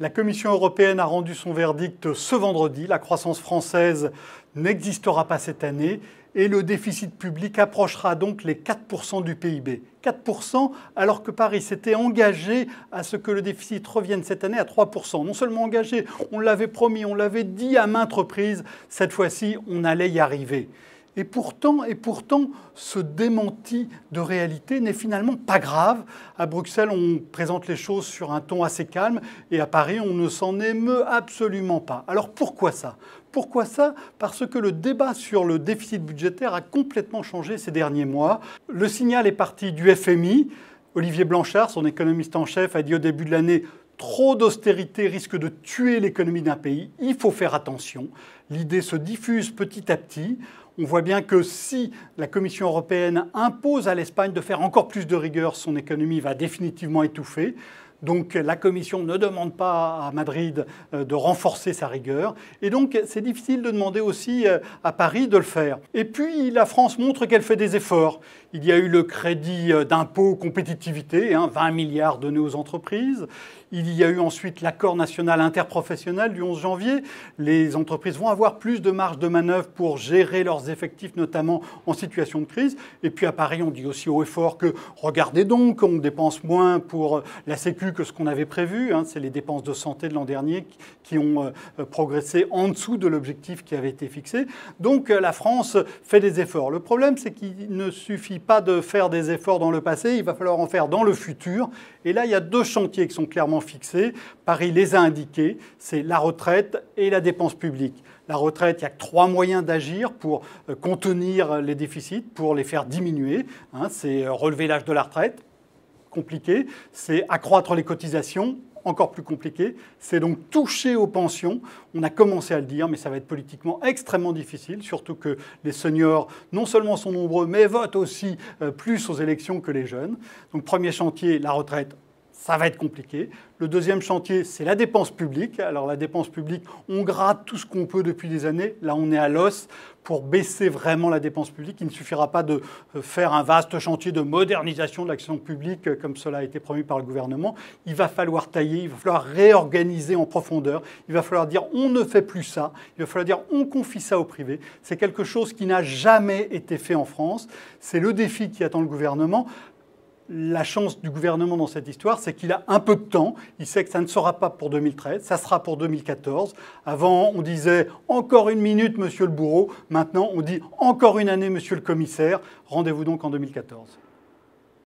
La Commission européenne a rendu son verdict ce vendredi. La croissance française n'existera pas cette année et le déficit public approchera donc les 4% du PIB. 4% alors que Paris s'était engagé à ce que le déficit revienne cette année à 3%. Non seulement engagé, on l'avait promis, on l'avait dit à maintes reprises, cette fois-ci on allait y arriver. Et pourtant, ce démenti de réalité n'est finalement pas grave. À Bruxelles, on présente les choses sur un ton assez calme et à Paris, on ne s'en émeut absolument pas. Alors pourquoi ça ? Pourquoi ça ? Parce que le débat sur le déficit budgétaire a complètement changé ces derniers mois. Le signal est parti du FMI. Olivier Blanchard, son économiste en chef, a dit au début de l'année « Trop d'austérité risque de tuer l'économie d'un pays. Il faut faire attention ». L'idée se diffuse petit à petit. On voit bien que si la Commission européenne impose à l'Espagne de faire encore plus de rigueur, son économie va définitivement étouffer. Donc la Commission ne demande pas à Madrid de renforcer sa rigueur. Et donc c'est difficile de demander aussi à Paris de le faire. Et puis la France montre qu'elle fait des efforts. Il y a eu le crédit d'impôt compétitivité, 20 milliards donnés aux entreprises. Il y a eu ensuite l'accord national interprofessionnel du 11 janvier. Les entreprises vont avoir plus de marge de manœuvre pour gérer leurs effectifs, notamment en situation de crise. Et puis à Paris, on dit aussi haut et fort que regardez donc, on dépense moins pour la Sécu que ce qu'on avait prévu. C'est les dépenses de santé de l'an dernier qui ont progressé en dessous de l'objectif qui avait été fixé. Donc la France fait des efforts. Le problème, c'est qu'il ne suffit pas de faire des efforts dans le passé, il va falloir en faire dans le futur. Et là, il y a deux chantiers qui sont clairement fixés. Paris les a indiqués, c'est la retraite et la dépense publique. La retraite, il y a 3 moyens d'agir pour contenir les déficits, pour les faire diminuer. C'est relever l'âge de la retraite, compliqué. C'est accroître les cotisations, encore plus compliqué. C'est donc toucher aux pensions. On a commencé à le dire, mais ça va être politiquement extrêmement difficile, surtout que les seniors, non seulement sont nombreux, mais votent aussi plus aux élections que les jeunes. Donc premier chantier, la retraite. Ça va être compliqué. Le deuxième chantier, c'est la dépense publique. Alors la dépense publique, on gratte tout ce qu'on peut depuis des années. Là, on est à l'os pour baisser vraiment la dépense publique. Il ne suffira pas de faire un vaste chantier de modernisation de l'action publique comme cela a été promis par le gouvernement. Il va falloir tailler, il va falloir réorganiser en profondeur. Il va falloir dire on ne fait plus ça. Il va falloir dire on confie ça au privé. C'est quelque chose qui n'a jamais été fait en France. C'est le défi qui attend le gouvernement. La chance du gouvernement dans cette histoire, c'est qu'il a un peu de temps. Il sait que ça ne sera pas pour 2013, ça sera pour 2014. Avant, on disait « encore une minute, monsieur le bourreau ». Maintenant, on dit « encore une année, monsieur le commissaire ». Rendez-vous donc en 2014.